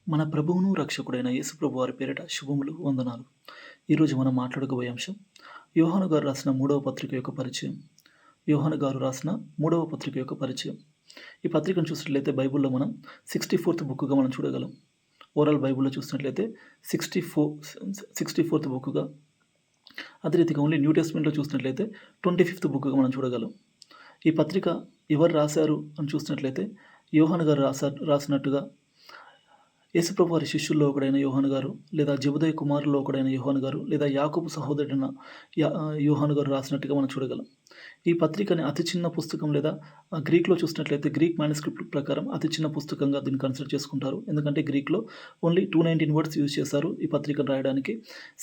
మన ప్రభువును, రక్షకుడైన యేసుప్రభు వారి పేరిట శుభములు, వందనాలు. ఈరోజు మనం మాట్లాడుకోబోయే అంశం యోహాను గారు రాసిన మూడవ పత్రిక యొక్క పరిచయం. యోహాను గారు రాసిన మూడవ పత్రిక యొక్క పరిచయం. ఈ పత్రికను చూసినట్లయితే బైబిల్‌లో మనం 64th బుక్‌గా మనం చూడగలం. ఓవరాల్ బైబిల్‌లో చూసినట్లయితే 64th బుక్‌గా, అదే రీతిగా ఓన్లీ న్యూ టెస్టమెంట్‌లో చూసినట్లయితే 25th బుక్‌గా మనం చూడగలం. ఈ పత్రిక ఎవరు రాశారు అని చూసినట్లయితే యోహాను గారు రాసినట్టుగా యేసుప్రభు వారి శిష్యుల్లో ఒకడైన యోహాను గారు, లేదా జెబెదయి కుమారుల్లో ఒకడైన యోహాను గారు, లేదా యాకోబు సహోదరుడైన యోహాను గారు రాసినట్టుగా మనం చూడగలం. ఈ పత్రికని అతి చిన్న పుస్తకం, లేదా గ్రీక్‌లో చూసినట్లయితే గ్రీక్ మాన్యుస్క్రిప్ట్ ప్రకారం అతి చిన్న పుస్తకంగా దీన్ని కన్సిడర్ చేసుకుంటారు. ఎందుకంటే గ్రీక్‌లో ఓన్లీ 219 వర్డ్స్ యూజ్ చేశారు ఈ పత్రికను రాయడానికి.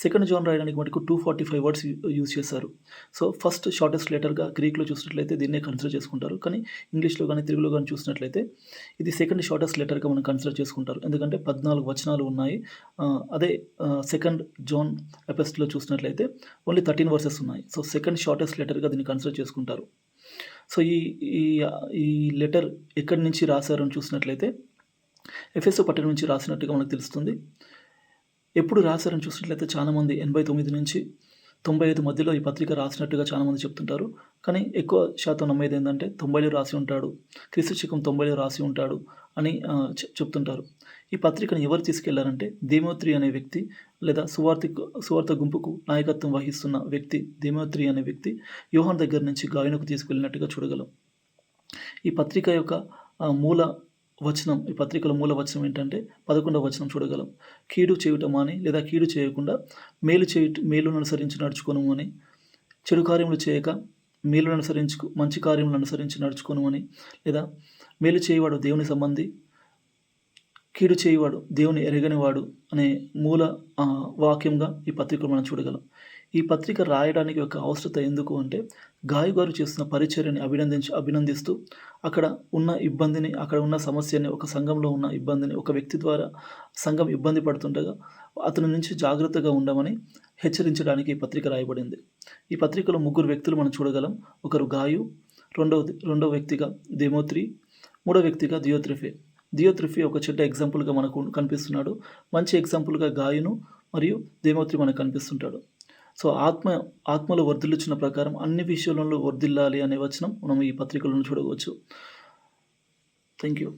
సెకండ్ జాన్ రాయడానికి మటుకు 245 వర్డ్స్ యూజ్ చేశారు. సో ఫస్ట్ షార్టెస్ట్ లెటర్‌గా గ్రీక్‌లో చూసినట్లయితే దీన్నే కన్సిడర్ చేసుకుంటారు. కానీ ఇంగ్లీష్‌లో గానీ, తెలుగులో గానీ చూసినట్లయితే ఇది సెకండ్ షార్టెస్ట్ లెటర్‌గా మనం కన్సిడర్ చేసుకుంటారు. ఎందుకంటే 14 వచనాలు ఉన్నాయి. అదే సెకండ్ జాన్ ఎపిస్టల్‌లో చూసినట్లయితే ఓన్లీ 13 వర్సెస్ ఉన్నాయి. సో సెకండ్ షార్టెస్ట్ లెటర్‌గా దీన్ని కన్సిడర్ చేసుకుంటారు. సో ఈ ఈ ఈ లెటర్ ఎక్కడి నుంచి రాశారని చూసినట్లయితే ఎఫెసు పట్టణం నుంచి రాసినట్టుగా మనకు తెలుస్తుంది. ఎప్పుడు రాశారని చూసినట్లయితే చాలామంది 89 నుంచి 95 మధ్యలో ఈ పత్రిక రాసినట్టుగా చాలామంది చెప్తుంటారు. కానీ ఎక్కువ శాతం నమ్మేది ఏందంటే 90లో రాసి ఉంటాడు, క్రీస్తు శకం 90లో రాసి ఉంటాడు అని చెప్తుంటారు. ఈ పత్రికను ఎవరు తీసుకెళ్లారంటే దేమోత్రి అనే వ్యక్తి, లేదా సువార్త గుంపుకు నాయకత్వం వహిస్తున్న వ్యక్తి దేమోత్రి అనే వ్యక్తి యోహాను దగ్గర నుంచి గాయనుకు తీసుకెళ్ళినట్టుగా చూడగలం. ఈ పత్రిక యొక్క మూల వచనం, ఈ పత్రికలో మూల వచనం ఏంటంటే 11వ వచనం చూడగలం. కీడు చేయుట మాని, లేదా కీడు చేయకుండా మేలును అనుసరించి నడుచుకొనుము అని, చెడు కార్యములు చేయక మేలును మంచి కార్యములను అనుసరించి నడుచుకొనుము అని, లేదా మేలు చేయవాడు దేవుని సంబంధి, కీడు చేయువాడు దేవుని ఎరగనివాడు అనే మూల వాక్యంగా ఈ పత్రికను మనం చూడగలం. ఈ పత్రిక రాయడానికి ఒక అవసరత ఎందుకు అంటే, గాయు గారు చేస్తున్న పరిచర్యని అభినందిస్తూ అక్కడ ఉన్న ఇబ్బందిని, అక్కడ ఉన్న సమస్యని, ఒక సంఘంలో ఉన్న ఇబ్బందిని, ఒక వ్యక్తి ద్వారా సంఘం ఇబ్బంది పడుతుండగా అతని నుంచి జాగ్రత్తగా ఉండమని హెచ్చరించడానికి ఈ పత్రిక రాయబడింది. ఈ పత్రికలో ముగ్గురు వ్యక్తులు మనం చూడగలం. ఒకరు గాయు, రెండవ వ్యక్తిగా దేమోత్రి, మూడో వ్యక్తిగా దియోత్రిఫే ఒక చెడ్డ ఎగ్జాంపుల్‌గా మనకు కనిపిస్తున్నాడు. మంచి ఎగ్జాంపుల్‌గా గాయును మరియు దేమోత్రి మనకు కనిపిస్తుంటాడు. సో ఆత్మలో వర్ధిల్లుచున్న ప్రకారం అన్ని విషయాలలో వర్ధిల్లాలి అనే వచనం మనం ఈ పత్రికలను చూడవచ్చు. Thank you.